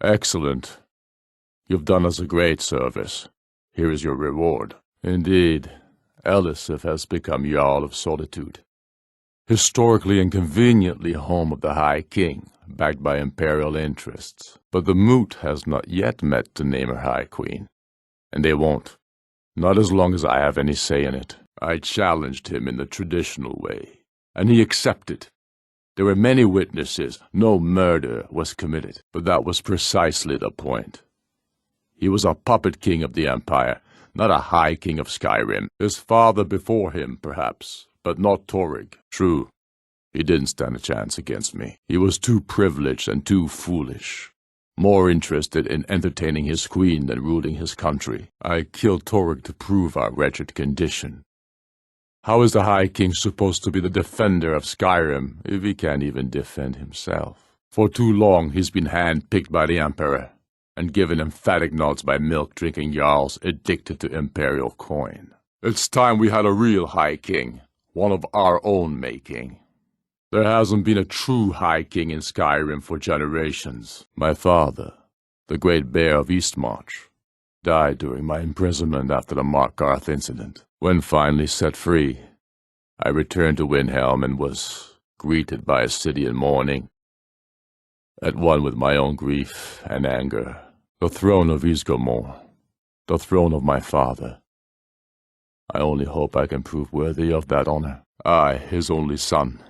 Excellent. You've done us a great service. Here is your reward. Indeed, Elisif has become Jarl of Solitude. Historically and conveniently home of the High King, backed by imperial interests. But the Moot has not yet met to name her High Queen. And they won't. Not as long as I have any say in it. I challenged him in the traditional way, and he accepted. There were many witnesses, no murder was committed, but that was precisely the point. He was a puppet king of the Empire, not a High King of Skyrim. His father before him, perhaps, but not Torrig. True, he didn't stand a chance against me. He was too privileged and too foolish. More interested in entertaining his queen than ruling his country. I killed Torrig to prove our wretched condition. How is the High King supposed to be the defender of Skyrim if he can't even defend himself? For too long he's been hand-picked by the Emperor, and given emphatic nods by milk-drinking Jarls addicted to imperial coin. It's time we had a real High King, one of our own making. There hasn't been a true High King in Skyrim for generations. My father, the Great Bear of Eastmarch, died during my imprisonment after the Markarth incident. When finally set free, I returned to Windhelm and was greeted by a city in mourning, at one with my own grief and anger. The throne of Ysgramor, the throne of my father. I only hope I can prove worthy of that honor. I, his only son,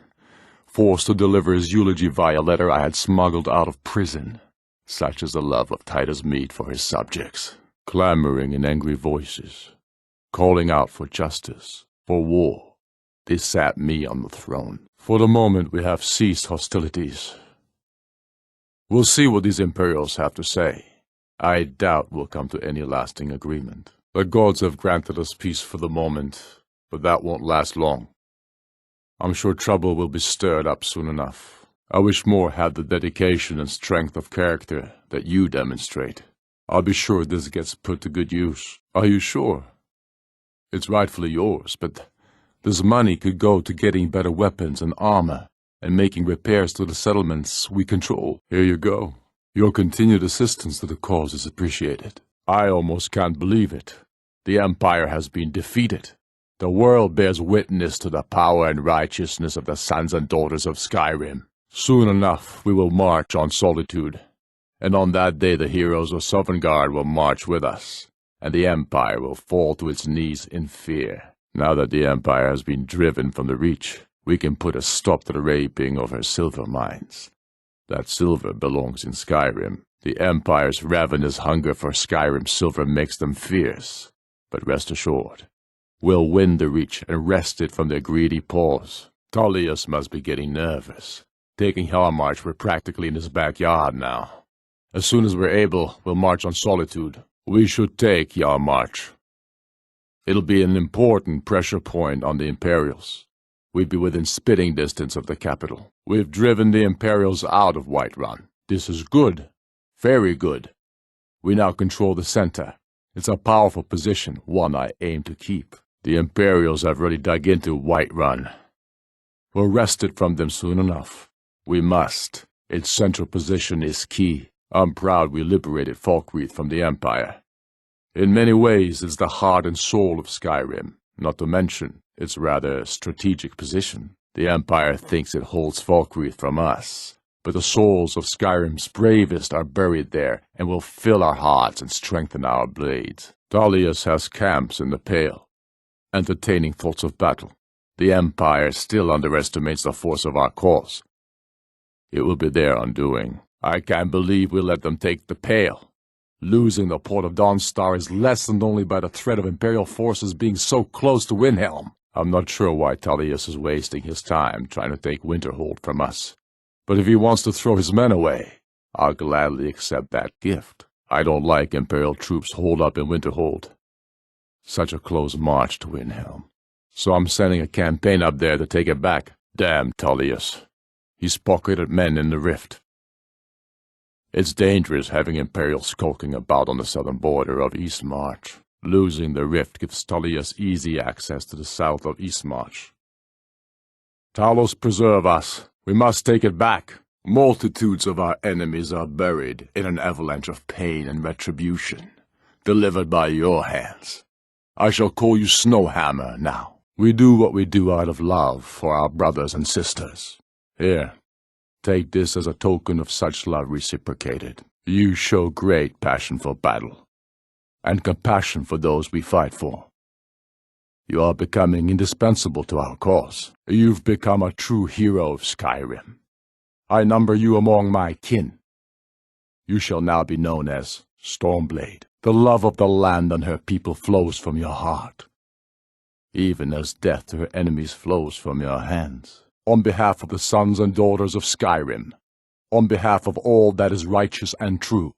forced to deliver his eulogy via letter I had smuggled out of prison. Such is the love of Titus meat for his subjects, clamoring in angry voices, calling out for justice, for war. They sat me on the throne. For the moment we have ceased hostilities. We'll see what these Imperials have to say. I doubt we'll come to any lasting agreement. The gods have granted us peace for the moment, but that won't last long. I'm sure trouble will be stirred up soon enough. I wish more had the dedication and strength of character that you demonstrate. I'll be sure this gets put to good use. Are you sure? It's rightfully yours, but this money could go to getting better weapons and armor, and making repairs to the settlements we control. Here you go. Your continued assistance to the cause is appreciated. I almost can't believe it. The Empire has been defeated. The world bears witness to the power and righteousness of the sons and daughters of Skyrim. Soon enough we will march on Solitude, and on that day the heroes of Sovngarde will march with us, and the Empire will fall to its knees in fear. Now that the Empire has been driven from the Reach, we can put a stop to the raping of her silver mines. That silver belongs in Skyrim. The Empire's ravenous hunger for Skyrim silver makes them fierce. But rest assured, we'll win the Reach and wrest it from their greedy paws. Tullius must be getting nervous. Taking Hellmarch, we're practically in his backyard now. As soon as we're able, we'll march on Solitude. We should take Hellmarch. It'll be an important pressure point on the Imperials. We'd be within spitting distance of the capital. We've driven the Imperials out of Whiterun. This is good. Very good. We now control the center. It's a powerful position, one I aim to keep. The Imperials have already dug into Whiterun. We'll wrest it from them soon enough. We must. Its central position is key. I'm proud we liberated Falkreath from the Empire. In many ways, it's the heart and soul of Skyrim, not to mention its rather strategic position. The Empire thinks it holds Falkreath from us, but the souls of Skyrim's bravest are buried there and will fill our hearts and strengthen our blades. Tullius has camps in the Pale, entertaining thoughts of battle. The Empire still underestimates the force of our cause. It will be their undoing. I can't believe we let them take the Pale. Losing the port of Dawnstar is lessened only by the threat of Imperial forces being so close to Windhelm. I'm not sure why Tullius is wasting his time trying to take Winterhold from us. But if he wants to throw his men away, I'll gladly accept that gift. I don't like Imperial troops holed up in Winterhold. Such a close march to Windhelm. So I'm sending a campaign up there to take it back. Damn Tullius. He's pocketed men in the Rift. It's dangerous having Imperials skulking about on the southern border of Eastmarch. Losing the Rift gives Tullius easy access to the south of Eastmarch. Talos preserve us. We must take it back. Multitudes of our enemies are buried in an avalanche of pain and retribution, delivered by your hands. I shall call you Snowhammer now. We do what we do out of love for our brothers and sisters. Here, take this as a token of such love reciprocated. You show great passion for battle, and compassion for those we fight for. You are becoming indispensable to our cause. You've become a true hero of Skyrim. I number you among my kin. You shall now be known as Stormblade. The love of the land and her people flows from your heart, even as death to her enemies flows from your hands. On behalf of the sons and daughters of Skyrim, on behalf of all that is righteous and true,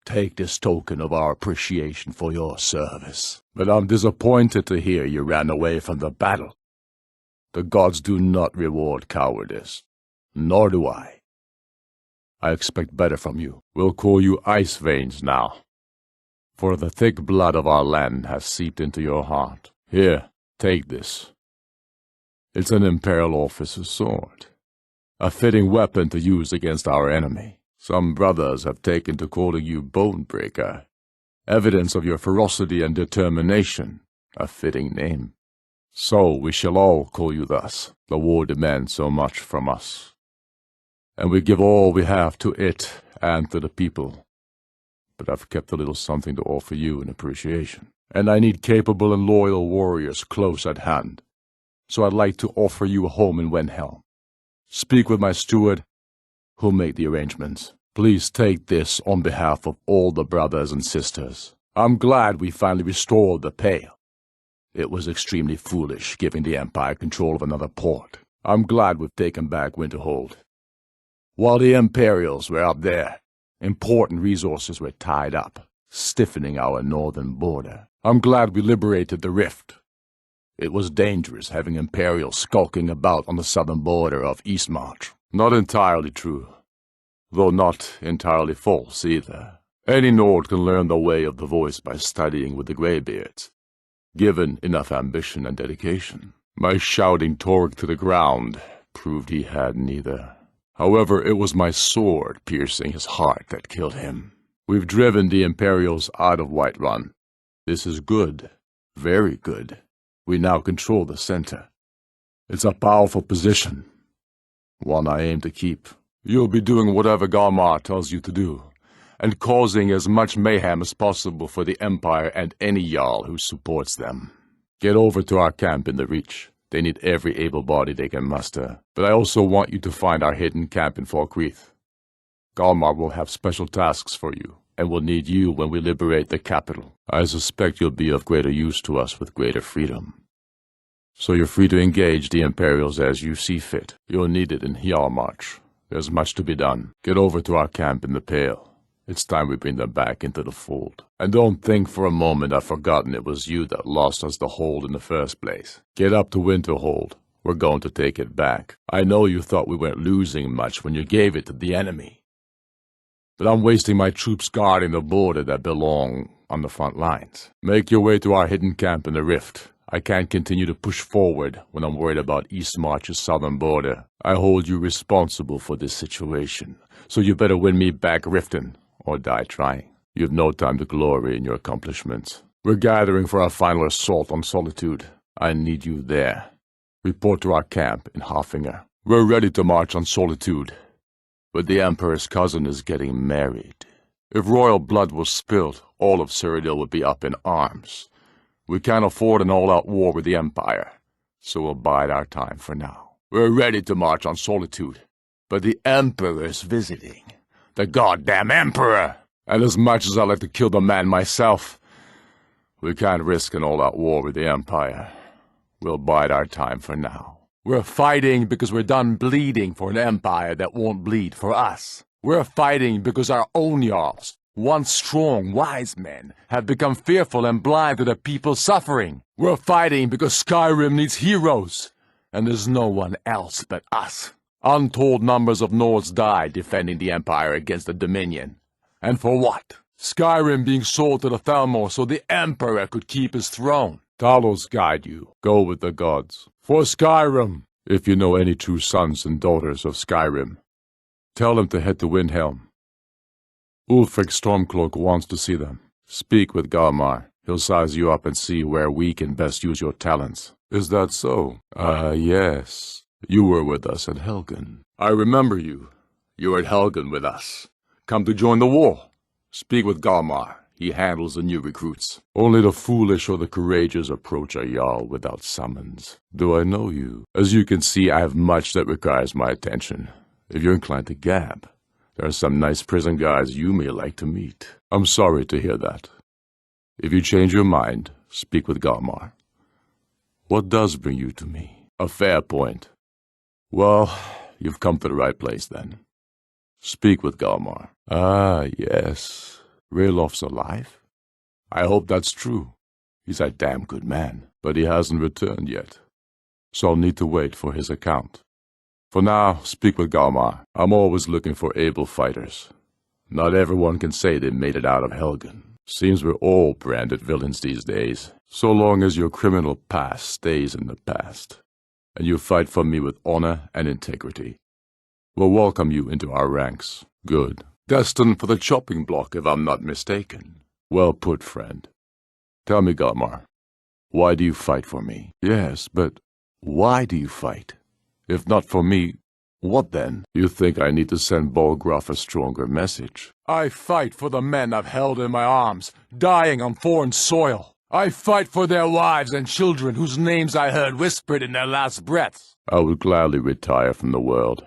take this token of our appreciation for your service. But I'm disappointed to hear you ran away from the battle. The gods do not reward cowardice, nor do I. I expect better from you. We'll call you Ice Veins now, for the thick blood of our land has seeped into your heart. Here, take this. It's an Imperial officer's sword, a fitting weapon to use against our enemy. Some brothers have taken to calling you Bonebreaker, evidence of your ferocity and determination, a fitting name. So we shall all call you thus. The war demands so much from us, and we give all we have to it and to the people. But I've kept a little something to offer you in appreciation, and I need capable and loyal warriors close at hand. So I'd like to offer you a home in Wenhelm. Speak with my steward, who'll make the arrangements. Please take this on behalf of all the brothers and sisters. I'm glad we finally restored the Pale. It was extremely foolish giving the Empire control of another port. I'm glad we've taken back Winterhold. While the Imperials were up there, important resources were tied up, stiffening our northern border. I'm glad we liberated the Rift. It was dangerous having Imperials skulking about on the southern border of Eastmarch. Not entirely true, though not entirely false either. Any Nord can learn the way of the voice by studying with the Greybeards, given enough ambition and dedication. My shouting Torg to the ground proved he had neither. However, it was my sword piercing his heart that killed him. We've driven the Imperials out of Whiterun. This is good, very good. We now control the center. It's a powerful position, one I aim to keep. You'll be doing whatever Galmar tells you to do, and causing as much mayhem as possible for the Empire and any Jarl who supports them. Get over to our camp in the Reach. They need every able body they can muster. But I also want you to find our hidden camp in Falkreath. Galmar will have special tasks for you, and will need you when we liberate the capital. I suspect you'll be of greater use to us with greater freedom. So you're free to engage the Imperials as you see fit. You'll need it in Hjalmarch. There's much to be done. Get over to our camp in the Pale. It's time we bring them back into the fold. And don't think for a moment I've forgotten it was you that lost us the hold in the first place. Get up to Winterhold. We're going to take it back. I know you thought we weren't losing much when you gave it to the enemy, but I'm wasting my troops guarding the border that belong on the front lines. Make your way to our hidden camp in the Rift. I can't continue to push forward when I'm worried about Eastmarch's southern border. I hold you responsible for this situation, so you better win me back Riften, or die trying. You have no time to glory in your accomplishments. We're gathering for our final assault on Solitude. I need you there. Report to our camp in Haffinger. We're ready to march on Solitude, but the Emperor's cousin is getting married. If royal blood was spilled, all of Cyrodiil would be up in arms. We can't afford an all-out war with the Empire, so we'll bide our time for now. We're ready to march on Solitude, but the Emperor's visiting. The goddamn Emperor! And as much as I like to kill the man myself, we can't risk an all-out war with the Empire. We'll bide our time for now. We're fighting because we're done bleeding for an Empire that won't bleed for us. We're fighting because our own Jarls, once strong, wise men, have become fearful and blind to the people's suffering. We're fighting because Skyrim needs heroes, and there's no one else but us. Untold numbers of Nords died defending the Empire against the Dominion. And for what? Skyrim being sold to the Thalmor so the Emperor could keep his throne. Talos guide you. Go with the gods. For Skyrim, if you know any true sons and daughters of Skyrim, Tell them to head to Windhelm. Ulfric Stormcloak wants to see them. Speak with Galmar. He'll size you up and see where we can best use your talents. Is that so? Yes. You were with us at Helgen. I remember you. You were at Helgen with us. Come to join the war. Speak with Galmar. He handles the new recruits. Only the foolish or the courageous approach a Jarl without summons. Do I know you? As you can see, I have much that requires my attention. If you're inclined to gab, there are some nice prison guys you may like to meet. I'm sorry to hear that. If you change your mind, speak with Galmar. What does bring you to me? A fair point. Well, you've come to the right place then. Speak with Galmar. Ah, yes. Raelof's alive? I hope that's true. He's a damn good man, but he hasn't returned yet. So I'll need to wait for his account. For now, speak with Galmar. I'm always looking for able fighters. Not everyone can say they made it out of Helgen. Seems we're all branded villains these days, so long as your criminal past stays in the past, and you fight for me with honor and integrity. We'll welcome you into our ranks. Good. Destined for the chopping block, if I'm not mistaken. Well put, friend. Tell me, Galmar, why do you fight for me? Yes, but why do you fight? If not for me, what then? You think I need to send Bolgraf a stronger message? I fight for the men I've held in my arms, dying on foreign soil. I fight for their wives and children whose names I heard whispered in their last breaths. I would gladly retire from the world,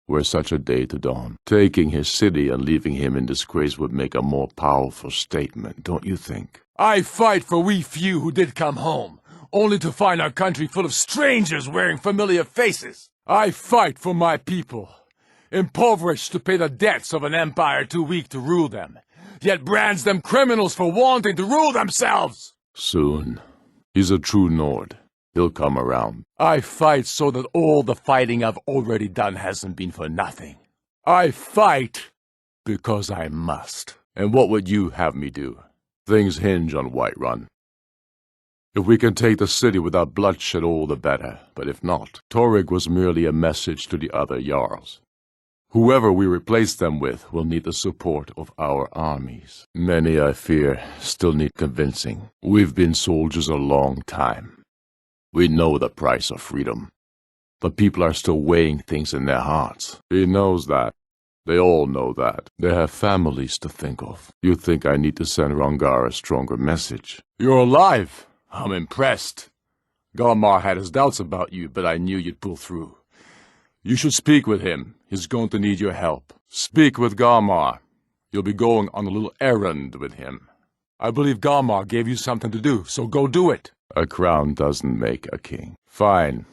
were such a day to dawn. Taking his city and leaving him in disgrace would make a more powerful statement, don't you think? I fight for we few who did come home, only to find our country full of strangers wearing familiar faces. I fight for my people, impoverished to pay the debts of an empire too weak to rule them, yet brands them criminals for wanting to rule themselves. Soon. He's a true Nord. He'll come around. I fight so that all the fighting I've already done hasn't been for nothing. I fight because I must. And what would you have me do? Things hinge on Whiterun. If we can take the city without bloodshed, all the better. But if not, Torrig was merely a message to the other Jarls. Whoever we replace them with will need the support of our armies. Many, I fear, still need convincing. We've been soldiers a long time. We know the price of freedom. The people are still weighing things in their hearts. He knows that. They all know that. They have families to think of. You think I need to send Hrothgar a stronger message? You're alive! I'm impressed. Galmar had his doubts about you, but I knew you'd pull through. You should speak with him. He's going to need your help. Speak with Galmar. You'll be going on a little errand with him. I believe Galmar gave you something to do, so go do it. A crown doesn't make a king. Fine.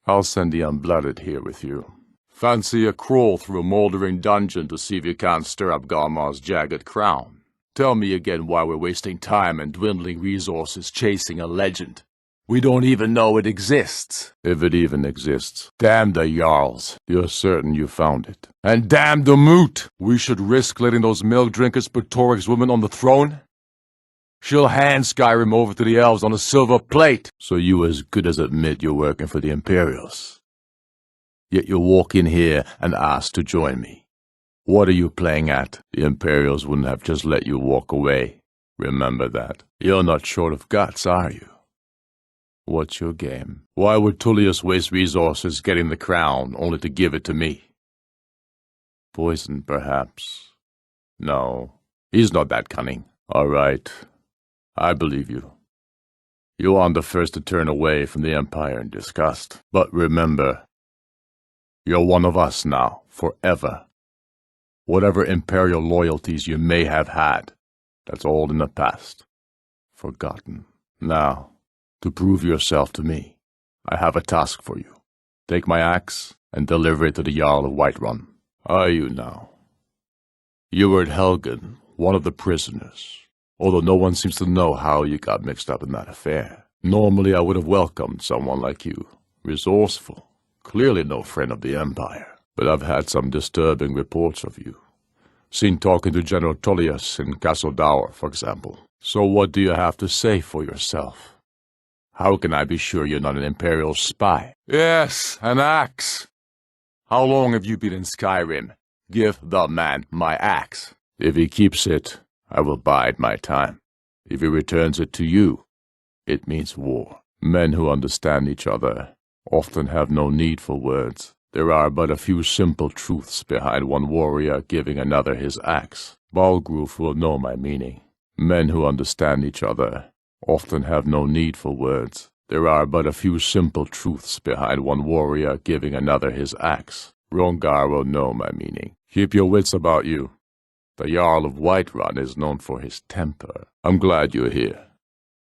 I'll send the unblooded here with you. Fancy a crawl through a moldering dungeon to see if you can't stir up Galmar's jagged crown. Tell me again why we're wasting time and dwindling resources chasing a legend. We don't even know it exists. If it even exists. Damn the Jarls. You're certain you found it. And damn the moot! We should risk letting those milk drinkers put Torrig's woman on the throne? She'll hand Skyrim over to the elves on a silver plate. So you as good as admit you're working for the Imperials. Yet you walk in here and ask to join me. What are you playing at? The Imperials wouldn't have just let you walk away. Remember that. You're not short of guts, are you? What's your game? Why would Tullius waste resources getting the crown, only to give it to me? Poison, perhaps. No, he's not that cunning. All right, I believe you. You aren't the first to turn away from the Empire in disgust. But remember, you're one of us now, forever. Whatever Imperial loyalties you may have had, that's all in the past. Forgotten. Now, to prove yourself to me, I have a task for you. Take my axe and deliver it to the Jarl of Whiterun. Are you now? You were at Helgen, one of the prisoners, although no one seems to know how you got mixed up in that affair. Normally I would have welcomed someone like you, resourceful, clearly no friend of the Empire. But I've had some disturbing reports of you. Seen talking to General Tullius in Castle Dower, for example. So what do you have to say for yourself? How can I be sure you're not an Imperial spy? Yes, an axe. How long have you been in Skyrim? Give the man my axe. If he keeps it, I will bide my time. If he returns it to you, it means war. Men who understand each other often have no need for words. There are but a few simple truths behind one warrior giving another his axe. Balgruf will know my meaning. Men who understand each other often have no need for words. There are but a few simple truths behind one warrior giving another his axe. Hrothgar will know my meaning. Keep your wits about you. The Jarl of Whiterun is known for his temper. I'm glad you're here.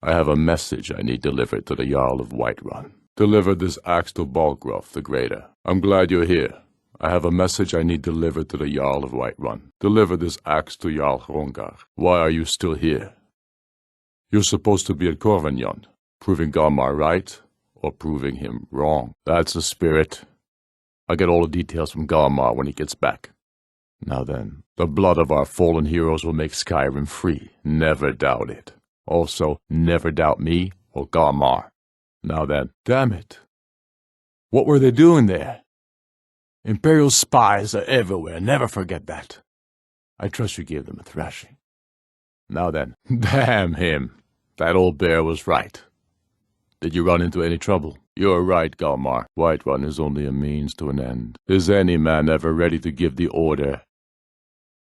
I have a message I need delivered to the Jarl of Whiterun. Deliver this axe to Balgruf the Greater. I'm glad you're here. I have a message I need delivered to the Jarl of Whiterun. Deliver this axe to Jarl Hrothgar. Why are you still here? You're supposed to be at Corvignon, proving Galmar right, or proving him wrong. That's the spirit. I'll get all the details from Galmar when he gets back. Now then, the blood of our fallen heroes will make Skyrim free. Never doubt it. Also, never doubt me or Galmar. Now then, damn it. What were they doing there? Imperial spies are everywhere, never forget that. I trust you gave them a thrashing. Now then, damn him. That old bear was right. Did you run into any trouble? You're right, Galmar. Whiterun is only a means to an end. Is any man ever ready to give the order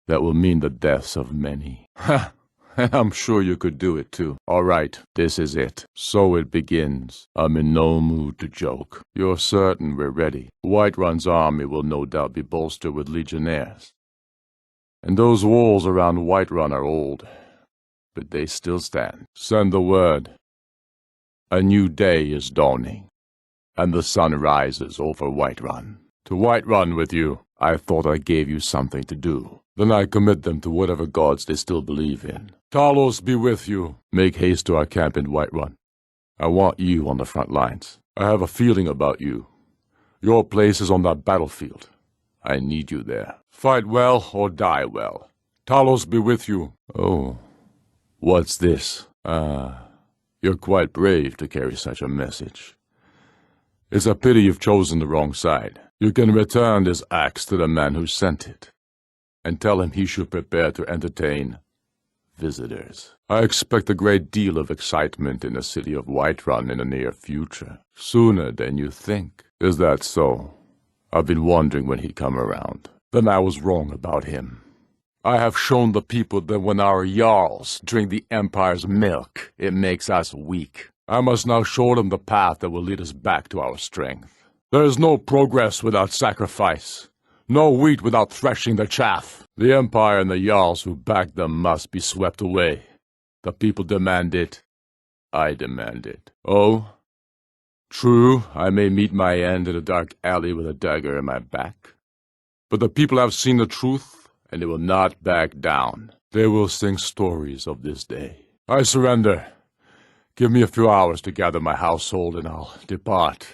that will mean the deaths of many? Ha! I'm sure you could do it, too. All right, this is it. So it begins. I'm in no mood to joke. You're certain we're ready. Whiterun's army will no doubt be bolstered with legionnaires. And those walls around Whiterun are old, but they still stand. Send the word. A new day is dawning, and the sun rises over Whiterun. To Whiterun with you. I thought I gave you something to do. Then I commit them to whatever gods they still believe in. Talos be with you. Make haste to our camp in Whiterun. I want you on the front lines. I have a feeling about you. Your place is on that battlefield. I need you there. Fight well or die well. Talos be with you. Oh, what's this? You're quite brave to carry such a message. It's a pity you've chosen the wrong side. You can return this axe to the man who sent it, and tell him he should prepare to entertain visitors. I expect a great deal of excitement in the city of Whiterun in the near future, sooner than you think. Is that so? I've been wondering when he'd come around. Then I was wrong about him. I have shown the people that when our Jarls drink the Empire's milk, it makes us weak. I must now show them the path that will lead us back to our strength. There is no progress without sacrifice. No wheat without threshing the chaff. The Empire and the Jarls who back them must be swept away. The people demand it. I demand it. Oh, true, I may meet my end in a dark alley with a dagger in my back. But the people have seen the truth, and they will not back down. They will sing stories of this day. I surrender. Give me a few hours to gather my household, and I'll depart.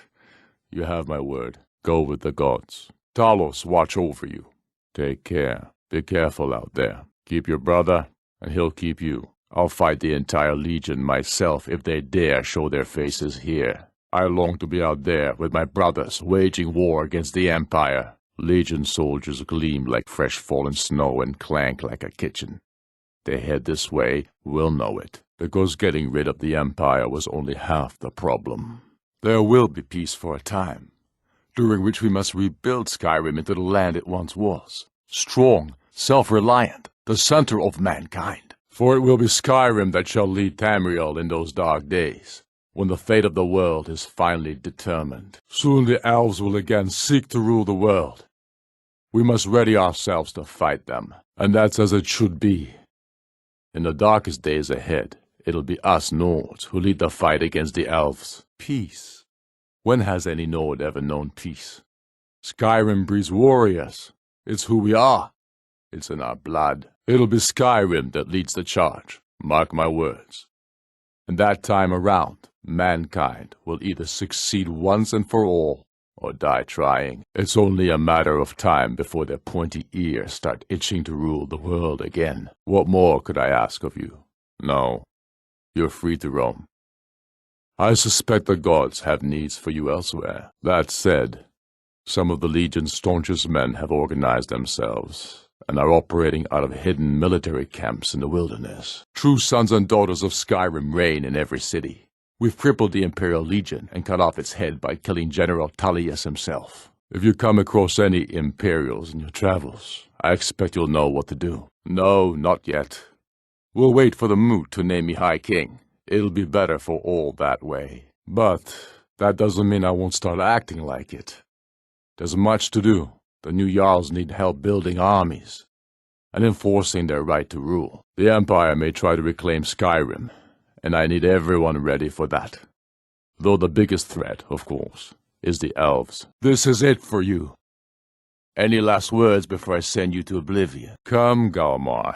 You have my word. Go with the gods. Talos watch over you. Take care. Be careful out there. Keep your brother, and he'll keep you. I'll fight the entire legion myself if they dare show their faces here. I long to be out there with my brothers waging war against the Empire. Legion soldiers gleam like fresh fallen snow and clank like a kitchen. They head this way, we'll know it, because getting rid of the Empire was only half the problem. There will be peace for a time, during which we must rebuild Skyrim into the land it once was. Strong, self-reliant, the center of mankind. For it will be Skyrim that shall lead Tamriel in those dark days, when the fate of the world is finally determined. Soon the elves will again seek to rule the world. We must ready ourselves to fight them, and that's as it should be. In the darkest days ahead, it'll be us Nords who lead the fight against the elves. Peace. When has any Nord ever known peace? Skyrim breeds warriors. It's who we are. It's in our blood. It'll be Skyrim that leads the charge. Mark my words. And that time around, mankind will either succeed once and for all, or die trying. It's only a matter of time before their pointy ears start itching to rule the world again. What more could I ask of you? No, you're free to roam. I suspect the gods have needs for you elsewhere. That said, Some of the Legion's staunchest men have organized themselves and are operating out of hidden military camps in the wilderness. True sons and daughters of Skyrim reign in every city. We've crippled the Imperial Legion and cut off its head by killing General Tullius himself. If you come across any Imperials in your travels, I expect you'll know what to do. No, not yet. We'll wait for the moot to name me High King. It'll be better for all that way. But that doesn't mean I won't start acting like it. There's much to do. The new Jarls need help building armies and enforcing their right to rule. The Empire may try to reclaim Skyrim, and I need everyone ready for that. Though the biggest threat, of course, is the elves. This is it for you. Any last words before I send you to oblivion? Come, Galmar.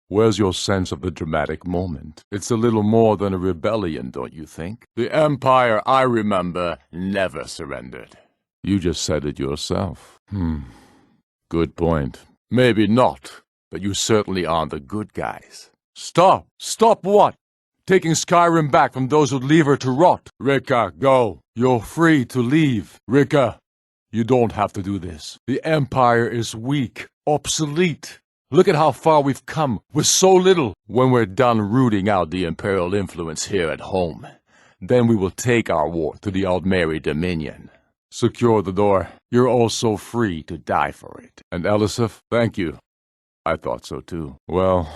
Where's your sense of the dramatic moment? It's a little more than a rebellion, don't you think? The Empire, I remember, never surrendered. You just said it yourself. Good point. Maybe not, but you certainly aren't the good guys. Stop! Stop what? Taking Skyrim back from those who'd leave her to rot. Rika, go. You're free to leave. Rika, you don't have to do this. The Empire is weak, obsolete. Look at how far we've come with so little. When we're done rooting out the Imperial influence here at home, then we will take our war to the Aldmeri Dominion. Secure the door. You're also free to die for it. And Elisif, thank you. I thought so too. Well,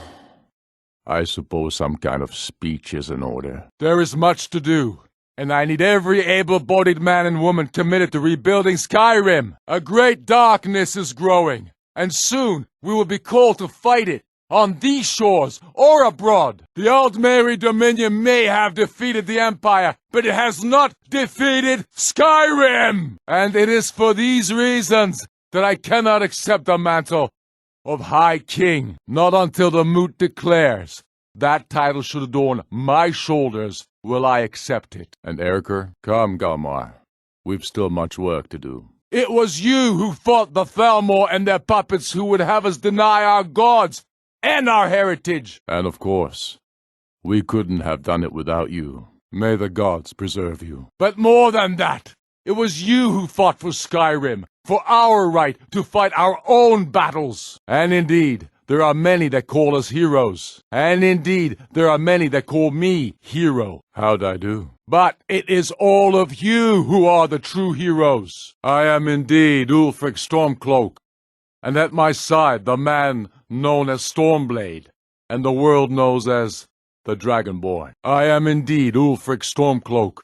I suppose some kind of speech is in order. There is much to do, and I need every able-bodied man and woman committed to rebuilding Skyrim. A great darkness is growing, and soon we will be called to fight it, on these shores or abroad. The Aldmeri Dominion may have defeated the Empire, but it has not defeated Skyrim! And it is for these reasons that I cannot accept the mantle of High King, not until the moot declares that title should adorn my shoulders will I accept it. And Erker, come, Galmar. We've still much work to do. It was you who fought the Thalmor and their puppets who would have us deny our gods and our heritage. And of course, we couldn't have done it without you. May the gods preserve you. But more than that, it was you who fought for Skyrim, for our right to fight our own battles. And indeed, there are many that call us heroes. And indeed, there are many that call me hero. How'd I do? But it is all of you who are the true heroes. I am indeed Ulfric Stormcloack, and at my side the man known as Stormblade, and the world knows as the Dragonborn. I am indeed Ulfric Stormcloack,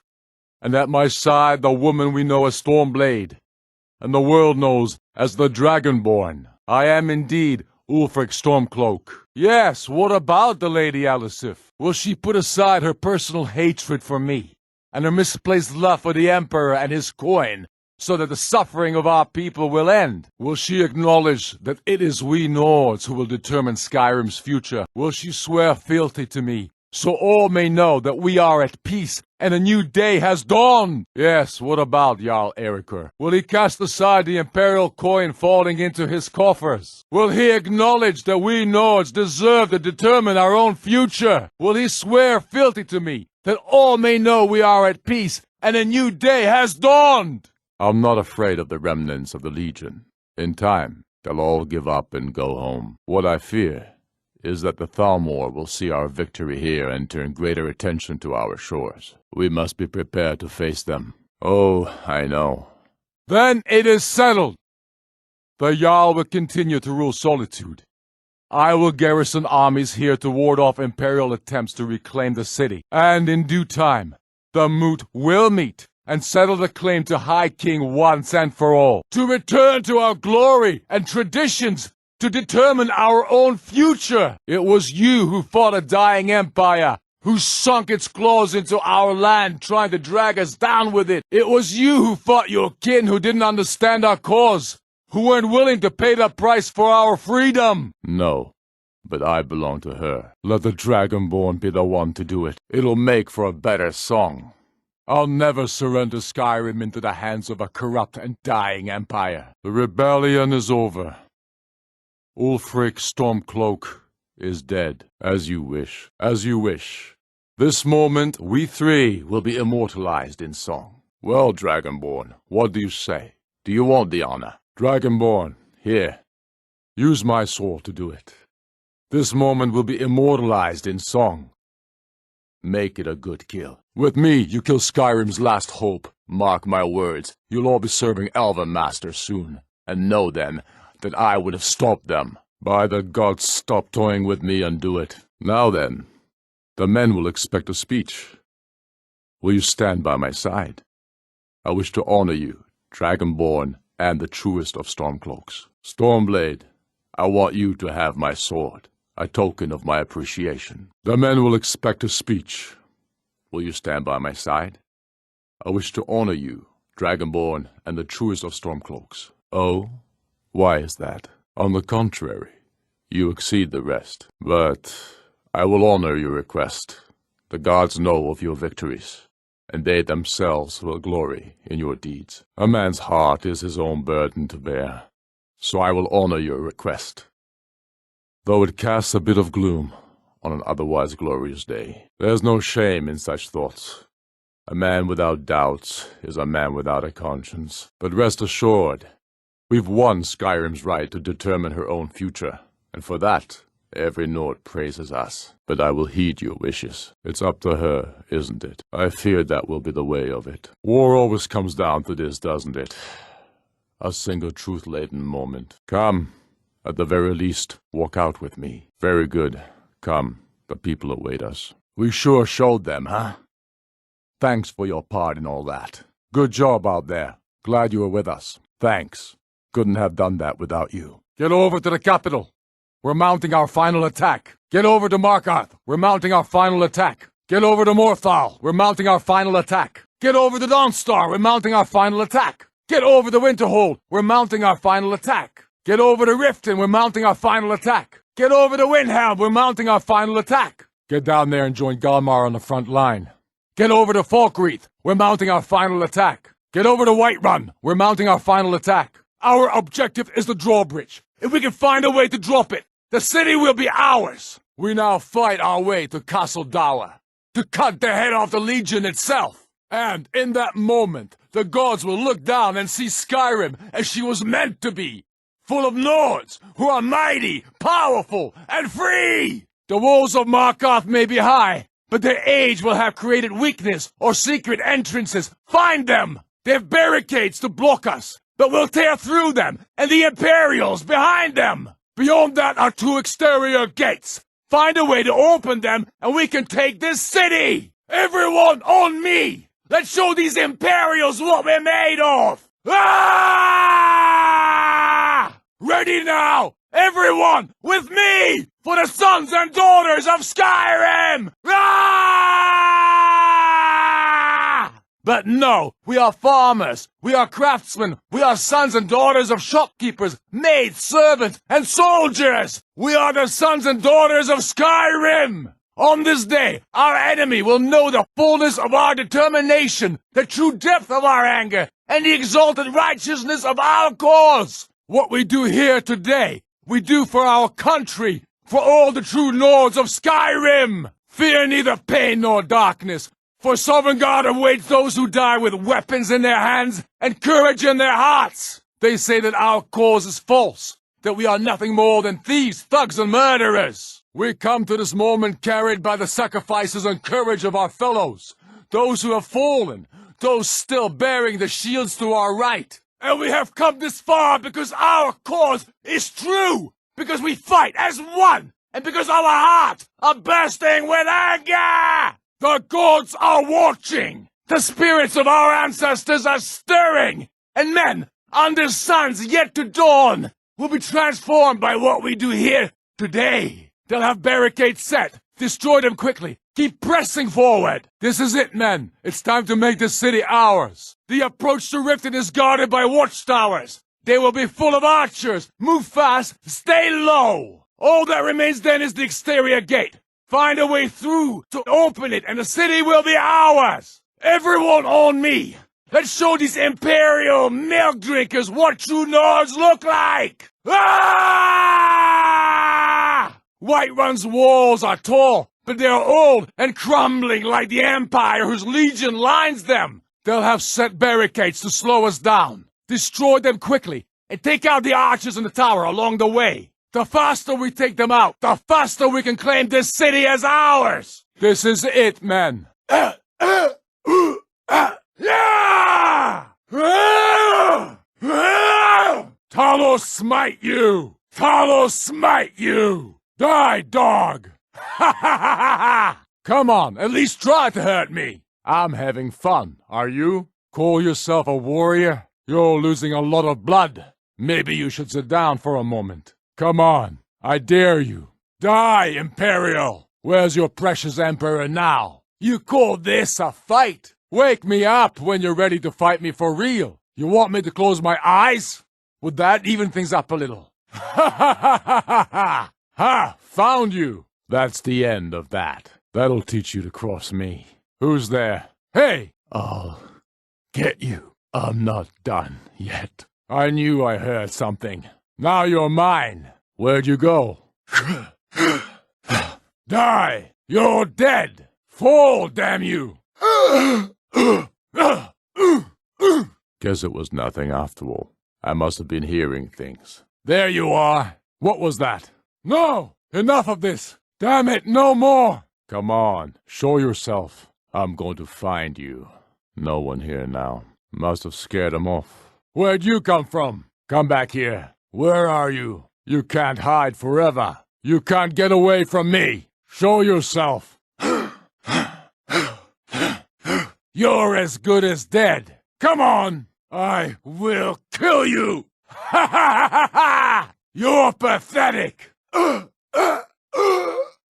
and at my side the woman we know as Stormblade, and the world knows as the Dragonborn. I am indeed Ulfric Stormcloack. Yes, what about the Lady Elisif? Will she put aside her personal hatred for me, and her misplaced love for the Emperor and his coin, so that the suffering of our people will end? Will she acknowledge that it is we Nords who will determine Skyrim's future? Will she swear fealty to me, so all may know that we are at peace and a new day has dawned? Yes, what about Jarl Erikr? Will he cast aside the Imperial coin falling into his coffers? Will he acknowledge that we Nords deserve to determine our own future? Will he swear fealty to me, that all may know we are at peace and a new day has dawned? I'm not afraid of the remnants of the Legion. In time, they'll all give up and go home. What I fear is that the Thalmor will see our victory here and turn greater attention to our shores. We must be prepared to face them. Oh, I know. Then it is settled. The Jarl will continue to rule Solitude. I will garrison armies here to ward off Imperial attempts to reclaim the city. And in due time, the moot will meet and settle the claim to High King once and for all. To return to our glory and traditions, to determine our own future. It was you who fought a dying empire, who sunk its claws into our land, trying to drag us down with it. It was you who fought your kin who didn't understand our cause, who weren't willing to pay the price for our freedom. No, but I belong to her. Let the Dragonborn be the one to do it. It'll make for a better song. I'll never surrender Skyrim into the hands of a corrupt and dying empire. The rebellion is over. Ulfric Stormcloak is dead. As you wish. As you wish. This moment, we three will be immortalized in song. Well, Dragonborn, what do you say? Do you want the honor? Dragonborn, here. Use my sword to do it. This moment will be immortalized in song. Make it a good kill. With me, you kill Skyrim's last hope. Mark my words, you'll all be serving Elven Masters soon. And know then, that I would have stopped them. By the gods, stop toying with me and do it. Now then, the men will expect a speech. Will you stand by my side? I wish to honor you, Dragonborn, and the truest of Stormcloaks. Stormblade, I want you to have my sword, a token of my appreciation. The men will expect a speech. Will you stand by my side? I wish to honor you, Dragonborn, and the truest of Stormcloaks. Oh, why is that? On the contrary, you exceed the rest. But I will honor your request. The gods know of your victories, and they themselves will glory in your deeds. A man's heart is his own burden to bear, so I will honor your request, though it casts a bit of gloom on an otherwise glorious day. There's no shame in such thoughts. A man without doubts is a man without a conscience. But rest assured, we've won Skyrim's right to determine her own future, and for that, every Nord praises us. But I will heed your wishes. It's up to her, isn't it? I fear that will be the way of it. War always comes down to this, doesn't it? A single truth-laden moment. Come, at the very least, walk out with me. Very good. Come, the people await us. We sure showed them, huh? Thanks for your part in all that. Good job out there. Glad you were with us. Thanks. Couldn't have done that without you. Get over to the capital. We're mounting our final attack. Get over to Markarth. We're mounting our final attack. Get over to Morthal. We're mounting our final attack. Get over to Dawnstar. We're mounting our final attack. Get over to Winterhold. We're mounting our final attack. Get over to Riften. We're mounting our final attack. Get over to Windhelm. We're mounting our final attack. Get down there and join Galmar on the front line. Get over to Falkreath. We're mounting our final attack. Get over to Whiterun. We're mounting our final attack. Our objective is the drawbridge. If we can find a way to drop it, the city will be ours. We now fight our way to Castle Dower, to cut the head off the Legion itself. And in that moment, the gods will look down and see Skyrim as she was meant to be, full of Nords who are mighty, powerful, and free. The walls of Markarth may be high, but their age will have created weakness or secret entrances. Find them! They have barricades to block us, but we'll tear through them, and the Imperials behind them. Beyond that are 2 exterior gates. Find a way to open them, and we can take this city! Everyone on me! Let's show these Imperials what we're made of! Ah! Ready now! Everyone, with me! For the sons and daughters of Skyrim! Ah! But no, we are farmers, we are craftsmen, we are sons and daughters of shopkeepers, maids, servants, and soldiers! We are the sons and daughters of Skyrim! On this day, our enemy will know the fullness of our determination, the true depth of our anger, and the exalted righteousness of our cause! What we do here today, we do for our country, for all the true lords of Skyrim! Fear neither pain nor darkness, for Sovngarde awaits those who die with weapons in their hands and courage in their hearts! They say that our cause is false, that we are nothing more than thieves, thugs, and murderers! We come to this moment carried by the sacrifices and courage of our fellows, those who have fallen, those still bearing the shields to our right. And we have come this far because our cause is true, because we fight as one, and because our hearts are bursting with anger! The gods are watching! The spirits of our ancestors are stirring! And men, under suns yet to dawn, will be transformed by what we do here today. They'll have barricades set. Destroy them quickly. Keep pressing forward. This is it, men. It's time to make the city ours. The approach to Riften is guarded by watchtowers. They will be full of archers. Move fast. Stay low. All that remains then is the exterior gate. Find a way through to open it, and the city will be ours. Everyone on me. Let's show these Imperial milk drinkers what true Nords look like. Ah! Whiterun's walls are tall, but they are old and crumbling like the Empire whose legion lines them. They'll have set barricades to slow us down. Destroy them quickly, and take out the archers in the tower along the way. The faster we take them out, the faster we can claim this city as ours! This is it, men! Talos smite you! Talos smite you! Die, dog! Ha ha ha ha ha! Come on, at least try to hurt me! I'm having fun, are you? Call yourself a warrior? You're losing a lot of blood. Maybe you should sit down for a moment. Come on, I dare you. Die, Imperial! Where's your precious Emperor now? You call this a fight? Wake me up when you're ready to fight me for real. You want me to close my eyes? Would that even things up a little? Ha ha ha ha ha ha! Ha! Found you! That's the end of that. That'll teach you to cross me. Who's there? Hey! I'll get you. I'm not done yet. I knew I heard something. Now you're mine. Where'd you go? Die! You're dead! Fall, damn you! Guess it was nothing after all. I must have been hearing things. There you are! What was that? No! Enough of this! Damn it, no more! Come on, show yourself. I'm going to find you. No one here now. Must have scared them off. Where'd you come from? Come back here. Where are you? You can't hide forever. You can't get away from me. Show yourself. You're as good as dead. Come on. I will kill you. Ha ha ha ha! You're pathetic.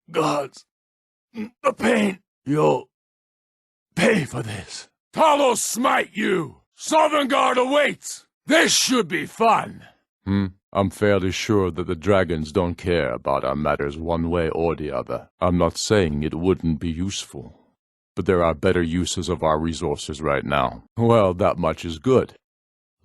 Gods, the pain. You'll pay for this. Talos smite you! Sovngarde awaits! This should be fun! I'm fairly sure that the dragons don't care about our matters one way or the other. I'm not saying it wouldn't be useful, but there are better uses of our resources right now. Well, that much is good.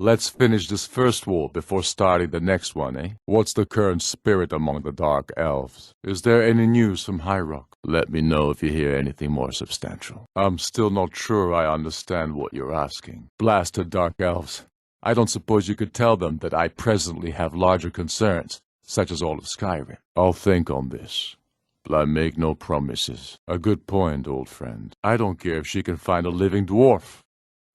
Let's finish this first war before starting the next one, eh? What's the current spirit among the Dark Elves? Is there any news from High Rock? Let me know if you hear anything more substantial. I'm still not sure I understand what you're asking. Blasted Dark Elves. I don't suppose you could tell them that I presently have larger concerns, such as all of Skyrim. I'll think on this, but I make no promises. A good point, old friend. I don't care if she can find a living dwarf.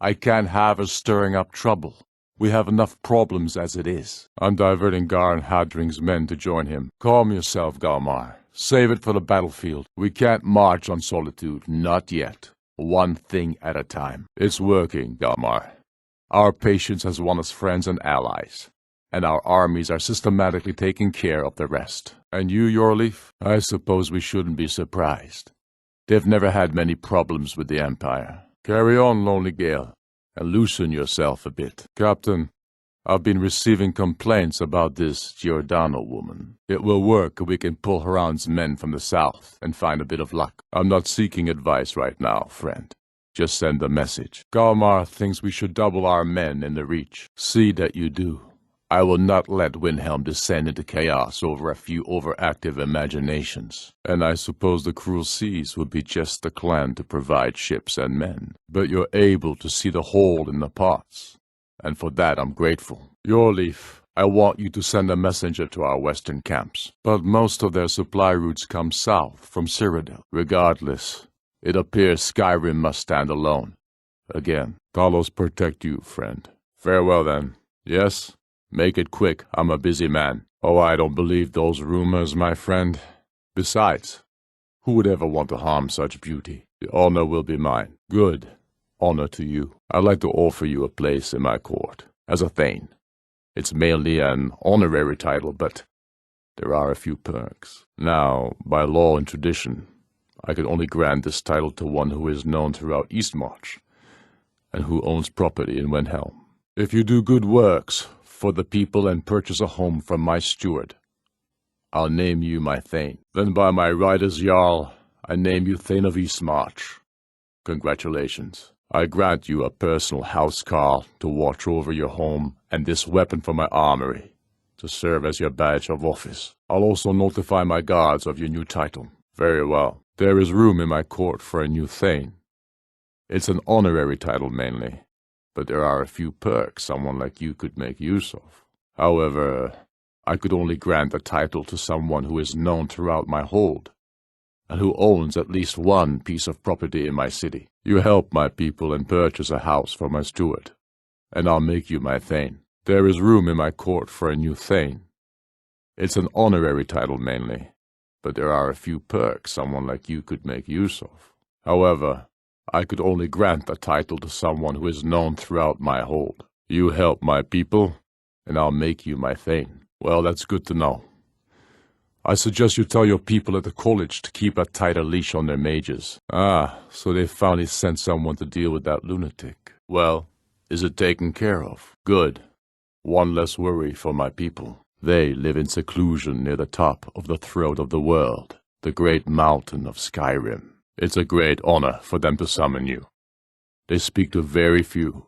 I can't have her stirring up trouble. We have enough problems as it is. I'm diverting Gar and Hadring's men to join him. Calm yourself, Galmar. Save it for the battlefield. We can't march on Solitude, not yet. One thing at a time. It's working, Galmar. Our patience has won us friends and allies, and our armies are systematically taking care of the rest. And you, Yorleaf? I suppose we shouldn't be surprised. They've never had many problems with the Empire. Carry on, Lonely Gale, and loosen yourself a bit. Captain, I've been receiving complaints about this Giordano woman. It will work if we can pull Haran's men from the south and find a bit of luck. I'm not seeking advice right now, friend. Just send a message. Galmar thinks we should double our men in the Reach. See that you do. I will not let Windhelm descend into chaos over a few overactive imaginations. And I suppose the Cruel Seas would be just the clan to provide ships and men. But you're able to see the hole in the pots, and for that I'm grateful. Yorleaf, I want you to send a messenger to our western camps. But most of their supply routes come south from Cyrodiil. Regardless, it appears Skyrim must stand alone. Again, Talos protect you, friend. Farewell then. Yes? Make it quick, I'm a busy man. Oh, I don't believe those rumors, my friend. Besides, who would ever want to harm such beauty? The honor will be mine. Good. Honor to you. I'd like to offer you a place in my court, as a Thane. It's mainly an honorary title, but there are a few perks. Now, by law and tradition, I can only grant this title to one who is known throughout Eastmarch, and who owns property in Windhelm. If you do good works for the people and purchase a home from my steward, I'll name you my Thane. Then by my right as Jarl, I name you Thane of Eastmarch. Congratulations. I grant you a personal housecarl to watch over your home, and this weapon from my armory to serve as your badge of office. I'll also notify my guards of your new title. Very well. There is room in my court for a new Thane. It's an honorary title mainly, but there are a few perks someone like you could make use of. However, I could only grant the title to someone who is known throughout my hold, and who owns at least one piece of property in my city. You help my people and purchase a house for my steward, and I'll make you my thane. There is room in my court for a new thane. It's an honorary title mainly, but there are a few perks someone like you could make use of. However, I could only grant the title to someone who is known throughout my hold. You help my people, and I'll make you my thane. Well, that's good to know. I suggest you tell your people at the Kulich to keep a tighter leash on their mages. Ah, so they finally sent someone to deal with that lunatic. Well, is it taken care of? Good. One less worry for my people. They live in seclusion near the top of the throat of the world, the great mountain of Skyrim. It's a great honor for them to summon you. They speak to very few.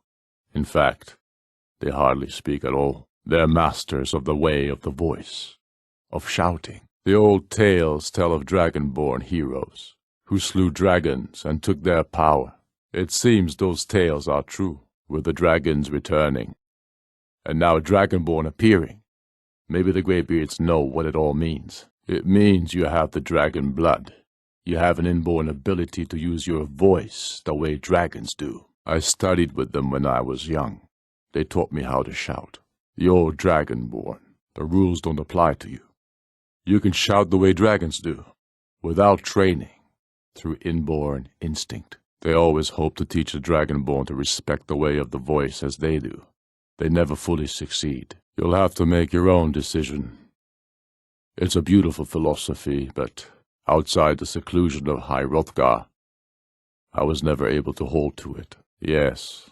In fact, they hardly speak at all. They're masters of the way of the voice, of shouting. The old tales tell of dragon-born heroes who slew dragons and took their power. It seems those tales are true, with the dragons returning, and now a dragonborn appearing. Maybe the Greybeards know what it all means. It means you have the dragon blood. You have an inborn ability to use your voice the way dragons do. I studied with them when I was young. They taught me how to shout. You're dragonborn. The rules don't apply to you. You can shout the way dragons do, without training, through inborn instinct. They always hope to teach the dragonborn to respect the way of the voice as they do. They never fully succeed. You'll have to make your own decision. It's a beautiful philosophy, but outside the seclusion of Hrothgar, I was never able to hold to it. Yes,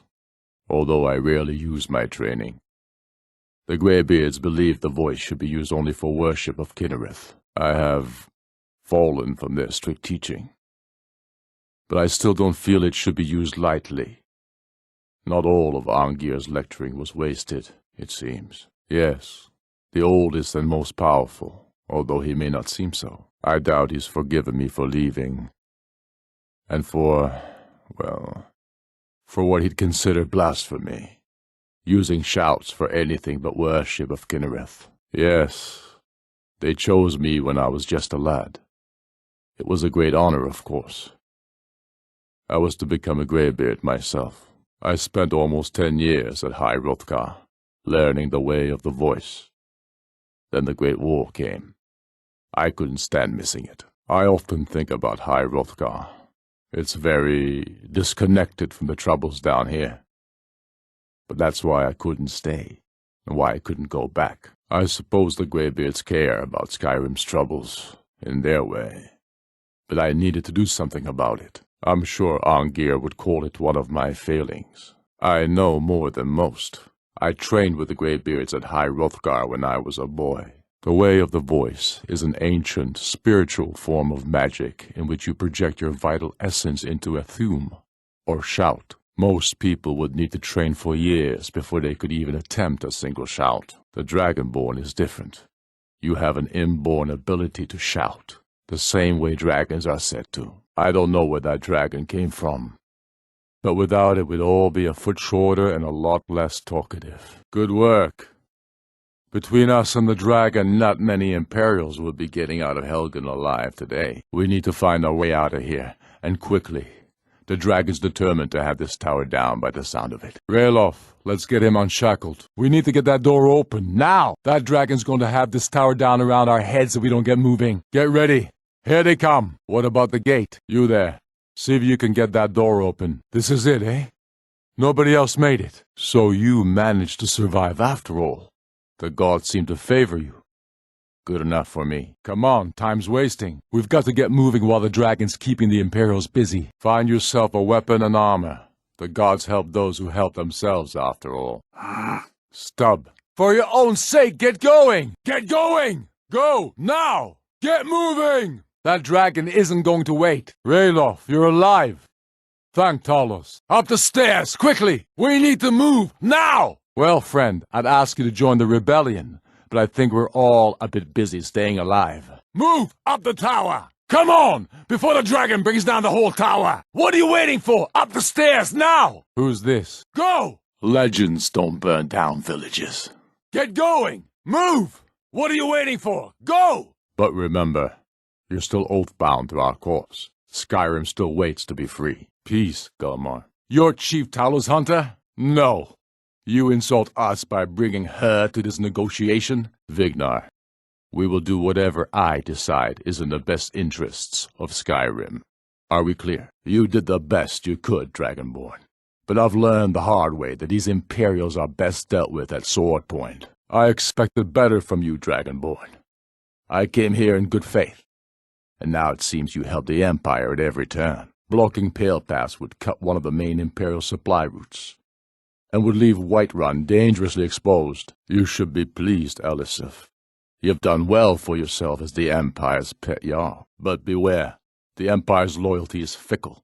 although I rarely use my training. The Greybeards believe the voice should be used only for worship of Kinnereth. I have fallen from their strict teaching, but I still don't feel it should be used lightly. Not all of Arngir's lecturing was wasted, it seems. Yes, the oldest and most powerful, although he may not seem so. I doubt he's forgiven me for leaving, and for what he'd consider blasphemy, using shouts for anything but worship of Kinnereth. Yes, they chose me when I was just a lad. It was a great honor, of course. I was to become a Greybeard myself. I spent almost 10 years at Hrothgar, learning the way of the voice. Then the Great War came. I couldn't stand missing it. I often think about Hrothgar. It's very disconnected from the troubles down here. But that's why I couldn't stay, and why I couldn't go back. I suppose the Greybeards care about Skyrim's troubles, in their way. But I needed to do something about it. I'm sure Arngir would call it one of my failings. I know more than most. I trained with the Greybeards at Hrothgar when I was a boy. The way of the voice is an ancient, spiritual form of magic in which you project your vital essence into a thume, or shout. Most people would need to train for years before they could even attempt a single shout. The Dragonborn is different. You have an inborn ability to shout, the same way dragons are said to. I don't know where that dragon came from, but without it we'd all be a foot shorter and a lot less talkative. Good work. Between us and the dragon, not many Imperials will be getting out of Helgen alive today. We need to find our way out of here, and quickly. The dragon's determined to have this tower down by the sound of it. Ralof, let's get him unshackled. We need to get that door open, now! That dragon's going to have this tower down around our heads if we don't get moving. Get ready. Here they come. What about the gate? You there. See if you can get that door open. This is it, eh? Nobody else made it. So you managed to survive after all. The gods seem to favor you. Good enough for me. Come on, time's wasting. We've got to get moving while the dragon's keeping the Imperials busy. Find yourself a weapon and armor. The gods help those who help themselves, after all. Stub. For your own sake, get going! Get going! Go, now! Get moving! That dragon isn't going to wait. Ralof, you're alive. Thank Talos. Up the stairs, quickly! We need to move, now! Well, friend, I'd ask you to join the rebellion, but I think we're all a bit busy staying alive. Move up the tower! Come on, before the dragon brings down the whole tower! What are you waiting for? Up the stairs, now! Who's this? Go! Legends don't burn down villages. Get going! Move! What are you waiting for? Go! But remember, you're still oath-bound to our cause. Skyrim still waits to be free. Peace, Galmar. Your chief Talos hunter? No. You insult us by bringing her to this negotiation? Vignar, we will do whatever I decide is in the best interests of Skyrim. Are we clear? You did the best you could, Dragonborn. But I've learned the hard way that these Imperials are best dealt with at sword point. I expected better from you, Dragonborn. I came here in good faith. And now it seems you help the Empire at every turn. Blocking Pale Pass would cut one of the main Imperial supply routes, and would leave Whiterun dangerously exposed. You should be pleased, Elisif. You've done well for yourself as the Empire's pet Jarl. But beware, the Empire's loyalty is fickle.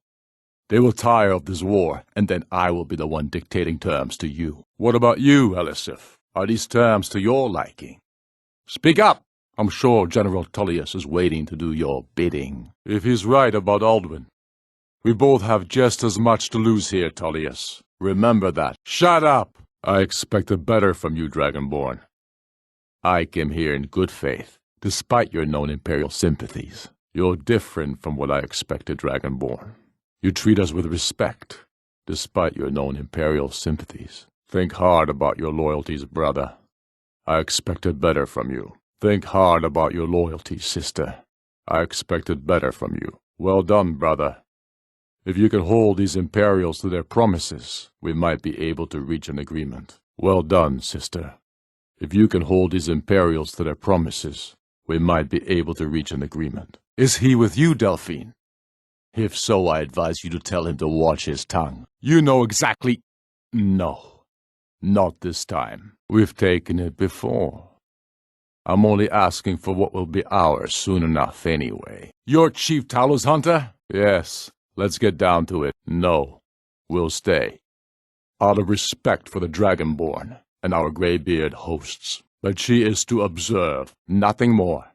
They will tire of this war, and then I will be the one dictating terms to you. What about you, Elisif? Are these terms to your liking? Speak up! I'm sure General Tullius is waiting to do your bidding. If he's right about Alduin, we both have just as much to lose here, Tullius. Remember that. Shut up! I expected better from you, Dragonborn. I came here in good faith, despite your known Imperial sympathies. You're different from what I expected, Dragonborn. You treat us with respect, despite your known Imperial sympathies. Think hard about your loyalties, brother. I expected better from you. Think hard about your loyalties, sister. I expected better from you. Well done, brother. If you can hold these Imperials to their promises, we might be able to reach an agreement. Well done, sister. If you can hold these Imperials to their promises, we might be able to reach an agreement. Is he with you, Delphine? If so, I advise you to tell him to watch his tongue. You know exactly... No, not this time. We've taken it before. I'm only asking for what will be ours soon enough anyway. You're Chief Talos Hunter? Yes. Let's get down to it. No. We'll stay. Out of respect for the Dragonborn and our Greybeard hosts. But she is to observe, nothing more.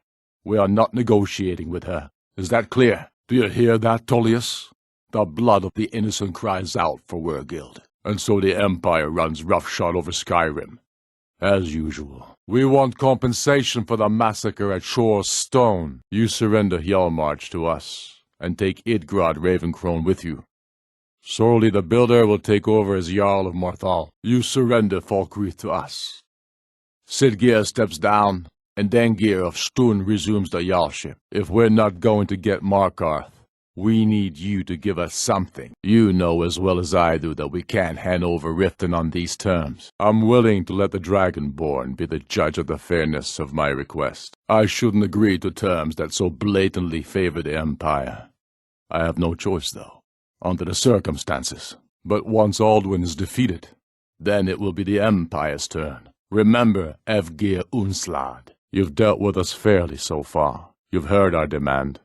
We are not negotiating with her. Is that clear? Do you hear that, Tullius? The blood of the innocent cries out for Wergild. And so the Empire runs roughshod over Skyrim. As usual. We want compensation for the massacre at Shor's Stone. You surrender Hjalmarch to us, and take Idgrod Ravencrone with you. Sorli the Builder will take over as Jarl of Morthal. You surrender Falkreath to us. Sidgeir steps down, and Dengir of Stun resumes the Jarlship. If we're not going to get Markarth, we need you to give us something. You know as well as I do that we can't hand over Riften on these terms. I'm willing to let the Dragonborn be the judge of the fairness of my request. I shouldn't agree to terms that so blatantly favor the Empire. I have no choice, though, under the circumstances. But once Alduin is defeated, then it will be the Empire's turn. Remember, Evgir Unslad. You've dealt with us fairly so far. You've heard our demand.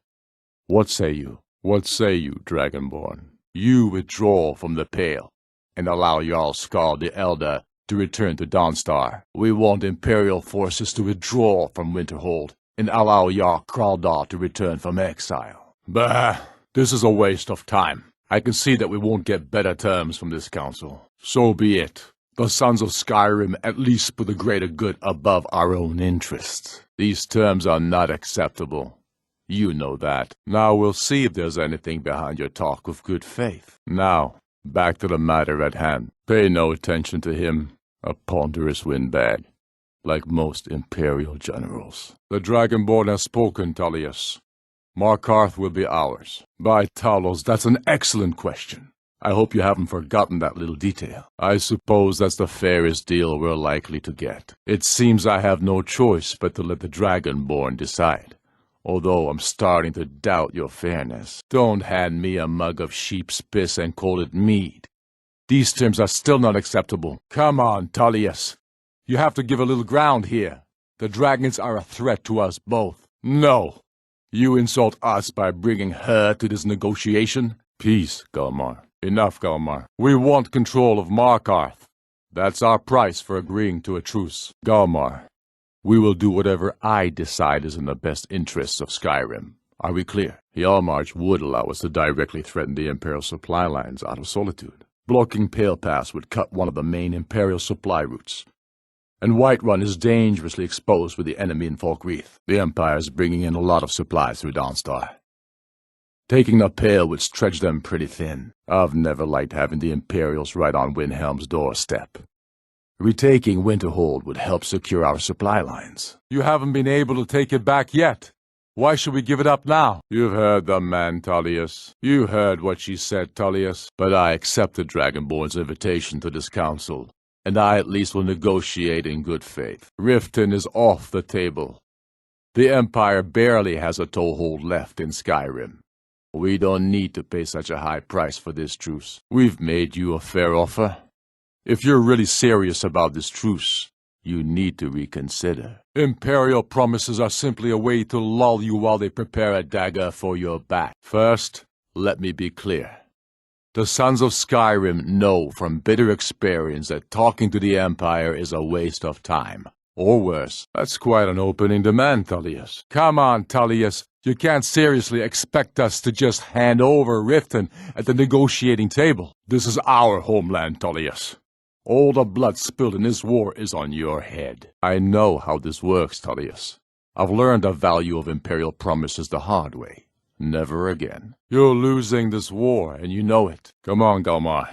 What say you? What say you, Dragonborn? You withdraw from the Pale, and allow Jarl Skald the Elder to return to Dawnstar. We want Imperial forces to withdraw from Winterhold, and allow Jarl Kraldar to return from exile. Bah! This is a waste of time. I can see that we won't get better terms from this council. So be it. The Sons of Skyrim at least put the greater good above our own interests. These terms are not acceptable. You know that. Now we'll see if there's anything behind your talk of good faith. Now, back to the matter at hand. Pay no attention to him, a ponderous windbag, like most Imperial generals. The Dragonborn has spoken, Tullius. Markarth will be ours. By Talos, that's an excellent question. I hope you haven't forgotten that little detail. I suppose that's the fairest deal we're likely to get. It seems I have no choice but to let the Dragonborn decide. Although I'm starting to doubt your fairness. Don't hand me a mug of sheep's piss and call it mead. These terms are still not acceptable. Come on, Tullius. You have to give a little ground here. The dragons are a threat to us both. No. You insult us by bringing her to this negotiation? Peace, Galmar. Enough, Galmar. We want control of Markarth. That's our price for agreeing to a truce. Galmar, we will do whatever I decide is in the best interests of Skyrim. Are we clear? Hjalmarch would allow us to directly threaten the Imperial supply lines out of Solitude. Blocking Pale Pass would cut one of the main Imperial supply routes. And Whiterun is dangerously exposed with the enemy in Falkreath. The Empire is bringing in a lot of supplies through Dawnstar. Taking the Pale would stretch them pretty thin. I've never liked having the Imperials right on Windhelm's doorstep. Retaking Winterhold would help secure our supply lines. You haven't been able to take it back yet. Why should we give it up now? You've heard the man, Tullius. You heard what she said, Tullius. But I accepted Dragonborn's invitation to this council, and I at least will negotiate in good faith. Riften is off the table. The Empire barely has a toehold left in Skyrim. We don't need to pay such a high price for this truce. We've made you a fair offer. If you're really serious about this truce, you need to reconsider. Imperial promises are simply a way to lull you while they prepare a dagger for your back. First, let me be clear. The Sons of Skyrim know from bitter experience that talking to the Empire is a waste of time. Or worse. That's quite an opening demand, Tullius. Come on, Tullius. You can't seriously expect us to just hand over Riften at the negotiating table. This is our homeland, Tullius. All the blood spilled in this war is on your head. I know how this works, Tullius. I've learned the value of Imperial promises the hard way. Never again. You're losing this war, and you know it. Come on, Galmar.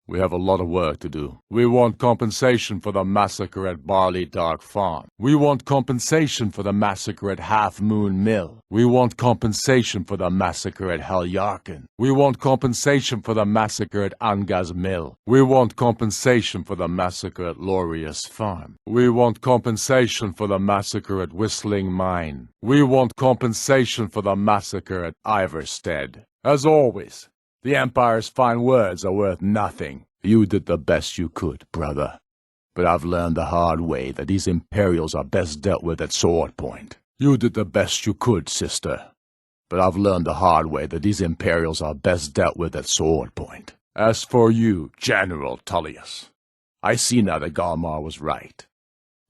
We have a lot of work to do. We want compensation for the massacre at Barley Dark Farm. We want compensation for the massacre at Half Moon Mill. We want compensation for the massacre at Halyarkin. We want compensation for the massacre at Angaz Mill. We want compensation for the massacre at Lorius Farm. We want compensation for the massacre at Whistling Mine. We want compensation for the massacre at Iverstead. As always, the Empire's fine words are worth nothing. You did the best you could, brother. But I've learned the hard way that these Imperials are best dealt with at sword point. You did the best you could, sister. But I've learned the hard way that these Imperials are best dealt with at sword point. As for you, General Tullius, I see now that Galmar was right.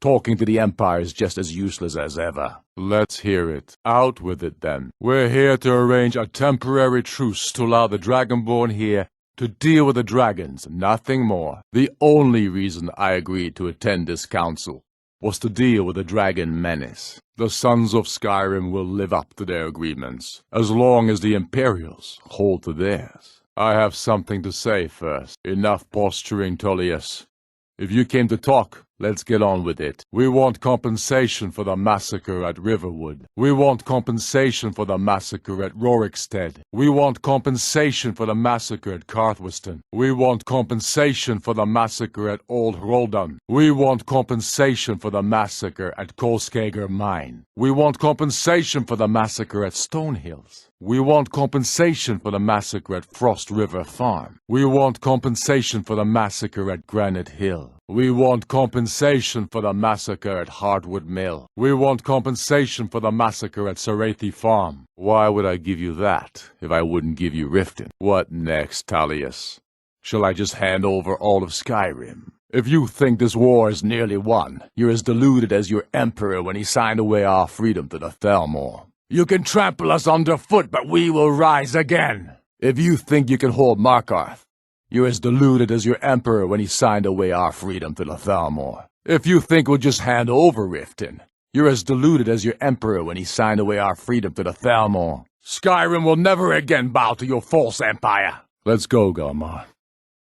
Talking to the Empire is just as useless as ever. Let's hear it. Out with it, then. We're here to arrange a temporary truce to allow the Dragonborn here to deal with the dragons, nothing more. The only reason I agreed to attend this council was to deal with the dragon menace. The Sons of Skyrim will live up to their agreements, as long as the Imperials hold to theirs. I have something to say first. Enough posturing, Tullius. If you came to talk, let's get on with it. We want compensation for the massacre at Riverwood. We want compensation for the massacre at Rorikstead. We want compensation for the massacre at Carthweston. We want compensation for the massacre at Old Hroldun. We want compensation for the massacre at Kolskager Mine. We want compensation for the massacre at Stonehills. We want compensation for the massacre at Frost River Farm. We want compensation for the massacre at Granite Hill. We want compensation for the massacre at Hardwood Mill. We want compensation for the massacre at Sarathi Farm. Why would I give you that if I wouldn't give you Riften? What next, Tullius? Shall I just hand over all of Skyrim? If you think this war is nearly won, you're as deluded as your emperor when he signed away our freedom to the Thalmor. You can trample us underfoot, but we will rise again. If you think you can hold Markarth, you're as deluded as your emperor when he signed away our freedom to the Thalmor. If you think we'll just hand over Riften, you're as deluded as your emperor when he signed away our freedom to the Thalmor. Skyrim will never again bow to your false empire. Let's go, Galmar.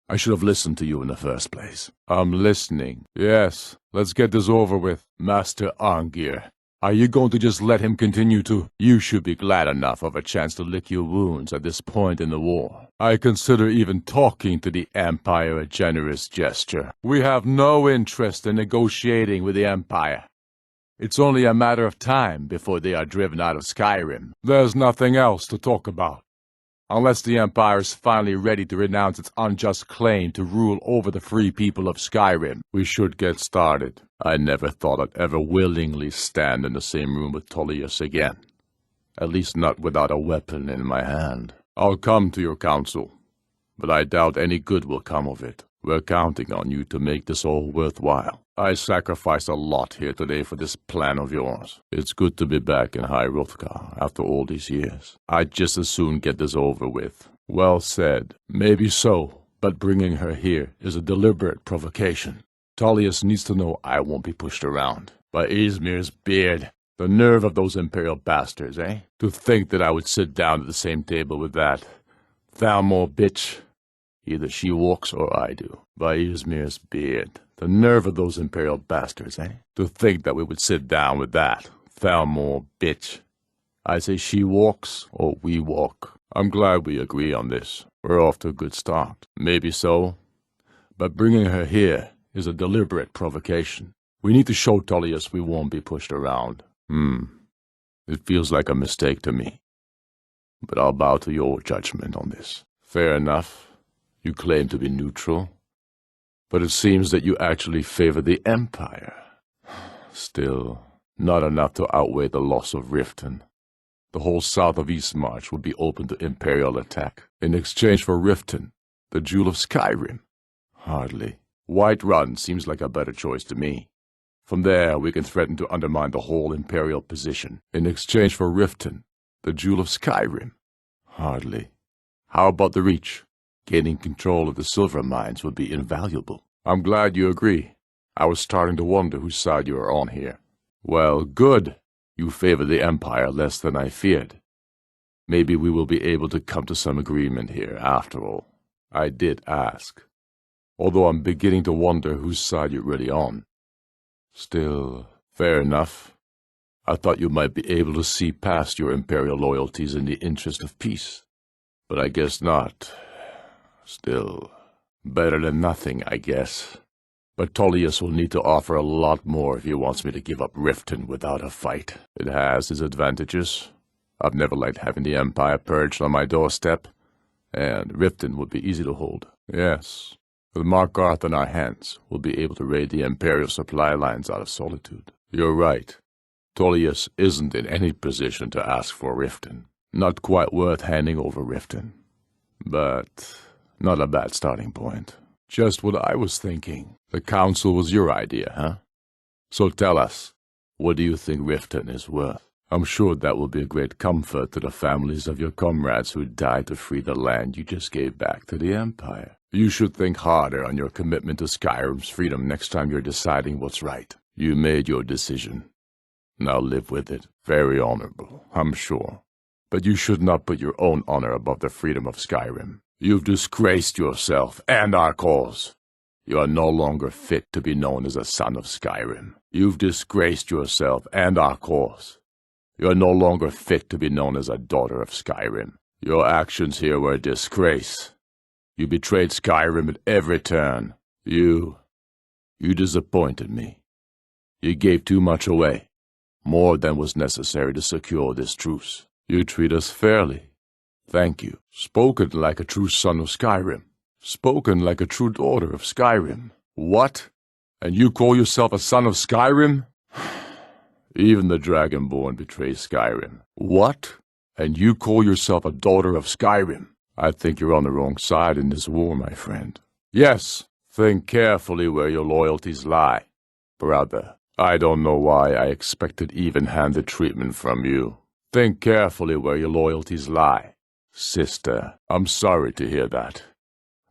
I should have listened to you in the first place. I'm listening. Yes, let's get this over with. Master Arngir, are you going to just let him continue to? You should be glad enough of a chance to lick your wounds at this point in the war. I consider even talking to the Empire a generous gesture. We have no interest in negotiating with the Empire. It's only a matter of time before they are driven out of Skyrim. There's nothing else to talk about. Unless the Empire is finally ready to renounce its unjust claim to rule over the free people of Skyrim, we should get started. I never thought I'd ever willingly stand in the same room with Tullius again. At least not without a weapon in my hand. I'll come to your council, but I doubt any good will come of it. We're counting on you to make this all worthwhile. I sacrificed a lot here today for this plan of yours. It's good to be back in High Hrothgar after all these years. I'd just as soon get this over with. Well said. Maybe so, But bringing her here is a deliberate provocation. Tullius needs to know I won't be pushed around. By Ysmir's beard, the nerve of those Imperial bastards, eh? To think that I would sit down at the same table with that Thalmor bitch. Either she walks or I do. By Ysmir's beard, the nerve of those Imperial bastards, eh? To think that we would sit down with that Thalmor bitch. I say she walks or we walk. I'm glad we agree on this. We're off to a good start. Maybe so. But bringing her here is a deliberate provocation. We need to show Tullius we won't be pushed around. It feels like a mistake to me. But I'll bow to your judgment on this. Fair enough. You claim to be neutral. But it seems that you actually favor the Empire. Still, not enough to outweigh the loss of Riften. The whole south of Eastmarch would be open to Imperial attack. In exchange for Riften, the jewel of Skyrim. Hardly. Whiterun seems like a better choice to me. From there, we can threaten to undermine the whole Imperial position. In exchange for Riften, the jewel of Skyrim. Hardly. How about the Reach? Gaining control of the silver mines would be invaluable. I'm glad you agree. I was starting to wonder whose side you are on here. Well, good. You favor the Empire less than I feared. Maybe we will be able to come to some agreement here, after all. I did ask. Although I'm beginning to wonder whose side you're really on. Still, fair enough. I thought you might be able to see past your Imperial loyalties in the interest of peace. But I guess not. Still, better than nothing, I guess. But Tullius will need to offer a lot more if he wants me to give up Riften without a fight. It has its advantages. I've never liked having the Empire purged on my doorstep, and Riften would be easy to hold. Yes, with Markarth in our hands, we'll be able to raid the Imperial supply lines out of Solitude. You're right. Tullius isn't in any position to ask for Riften. Not quite worth handing over Riften. But not a bad starting point. Just what I was thinking. The council was your idea, huh? So tell us, what do you think Riften is worth? I'm sure that will be a great comfort to the families of your comrades who died to free the land you just gave back to the Empire. You should think harder on your commitment to Skyrim's freedom next time you're deciding what's right. You made your decision. Now live with it. Very honorable, I'm sure. But you should not put your own honor above the freedom of Skyrim. You've disgraced yourself and our cause. You are no longer fit to be known as a son of Skyrim. You've disgraced yourself and our cause. You are no longer fit to be known as a daughter of Skyrim. Your actions here were a disgrace. You betrayed Skyrim at every turn. You disappointed me. You gave too much away, more than was necessary to secure this truce. You treat us fairly. Thank you. Spoken like a true son of Skyrim. Spoken like a true daughter of Skyrim. What? And you call yourself a son of Skyrim? Even the Dragonborn betrays Skyrim. What? And you call yourself a daughter of Skyrim? I think you're on the wrong side in this war, my friend. Yes, think carefully where your loyalties lie. Brother, I don't know why I expected even-handed treatment from you. Think carefully where your loyalties lie. Sister, I'm sorry to hear that.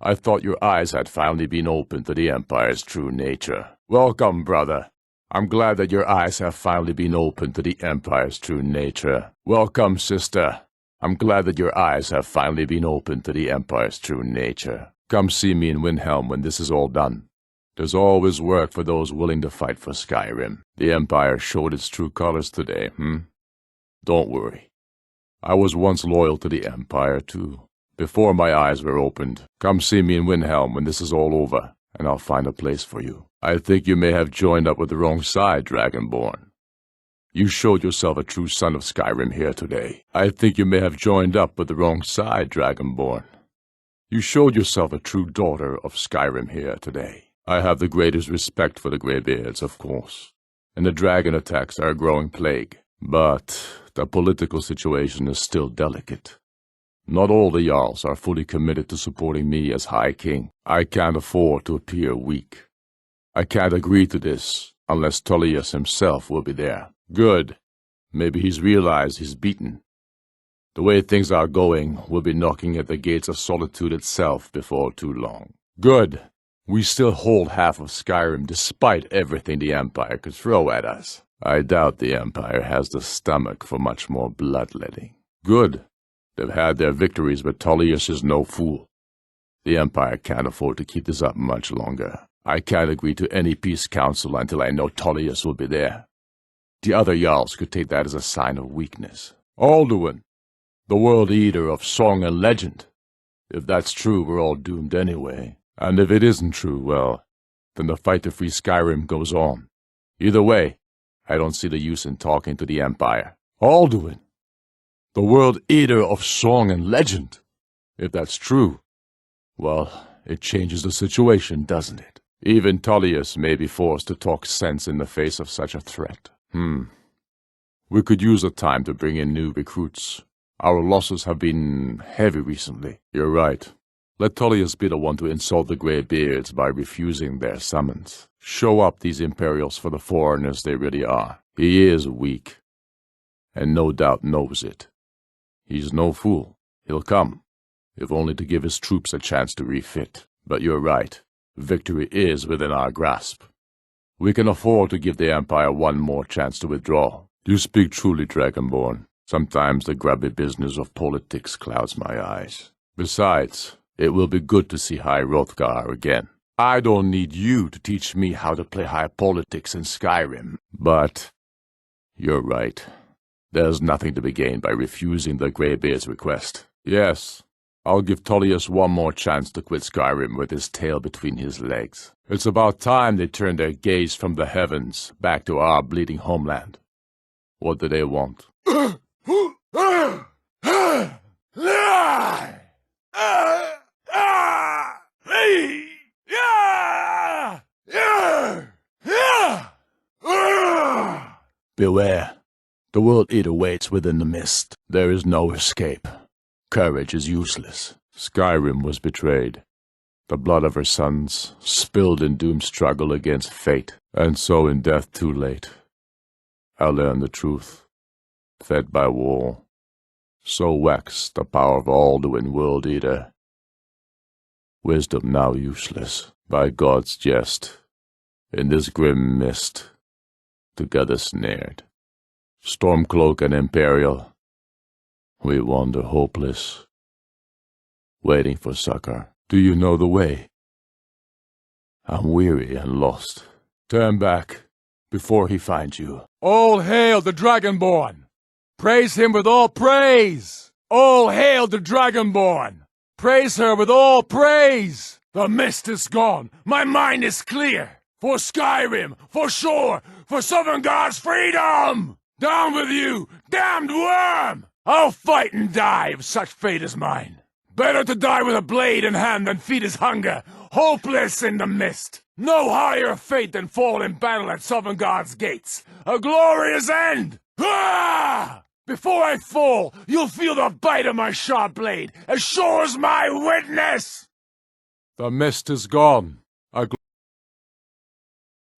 I thought your eyes had finally been opened to the Empire's true nature. Welcome, brother. I'm glad that your eyes have finally been opened to the Empire's true nature. Welcome, sister. I'm glad that your eyes have finally been opened to the Empire's true nature. Come see me in Windhelm when this is all done. There's always work for those willing to fight for Skyrim. The Empire showed its true colors today, Don't worry. I was once loyal to the Empire, too, before my eyes were opened. Come see me in Windhelm when this is all over, and I'll find a place for you. I think you may have joined up with the wrong side, Dragonborn. You showed yourself a true son of Skyrim here today. I think you may have joined up with the wrong side, Dragonborn. You showed yourself a true daughter of Skyrim here today. I have the greatest respect for the Greybeards, of course, and the dragon attacks are a growing plague. But the political situation is still delicate. Not all the Jarls are fully committed to supporting me as High King. I can't afford to appear weak. I can't agree to this unless Tullius himself will be there. Good. Maybe he's realized he's beaten. The way things are going, we'll be knocking at the gates of Solitude itself before too long. Good. We still hold half of Skyrim despite everything the Empire could throw at us. I doubt the Empire has the stomach for much more bloodletting. Good. They've had their victories, but Tullius is no fool. The Empire can't afford to keep this up much longer. I can't agree to any peace council until I know Tullius will be there. The other Jarls could take that as a sign of weakness. Alduin, the World Eater of song and legend. If that's true, we're all doomed anyway. And if it isn't true, well, then the fight to free Skyrim goes on. Either way, I don't see the use in talking to the Empire. Alduin, the World Eater of song and legend. If that's true, well, it changes the situation, doesn't it? Even Tullius may be forced to talk sense in the face of such a threat. We could use the time to bring in new recruits. Our losses have been heavy recently. You're right. Let Tullius be the one to insult the Greybeards by refusing their summons. Show up these Imperials for the foreigners they really are. He is weak, and no doubt knows it. He's no fool. He'll come, if only to give his troops a chance to refit. But you're right. Victory is within our grasp. We can afford to give the Empire one more chance to withdraw. You speak truly, Dragonborn. Sometimes the grubby business of politics clouds my eyes. Besides, it will be good to see High Hrothgar again. I don't need you to teach me how to play high politics in Skyrim. But you're right. There's nothing to be gained by refusing the Greybeards' request. Yes, I'll give Tullius one more chance to quit Skyrim with his tail between his legs. It's about time they turned their gaze from the heavens back to our bleeding homeland. What do they want? Beware. The World Eater waits within the mist. There is no escape. Courage is useless. Skyrim was betrayed. The blood of her sons spilled in doomed struggle against fate, and so in death too late. I learned the truth. Fed by war, so waxed the power of Alduin World Eater. Wisdom now useless, by God's jest, in this grim mist, together snared. Stormcloak and Imperial, we wander hopeless, waiting for succor. Do you know the way? I'm weary and lost. Turn back, before he finds you. All hail the Dragonborn! Praise him with all praise! All hail the Dragonborn! Praise her with all praise! The mist is gone, my mind is clear! For Skyrim, for sure, for Sovngarde's freedom! Down with you, damned worm! I'll fight and die if such fate is mine. Better to die with a blade in hand than feed his hunger, hopeless in the mist. No higher fate than fall in battle at Sovngarde's gates. A glorious end! Ah! Before I fall, you'll feel the bite of my sharp blade, as sure as my witness! The mist is gone.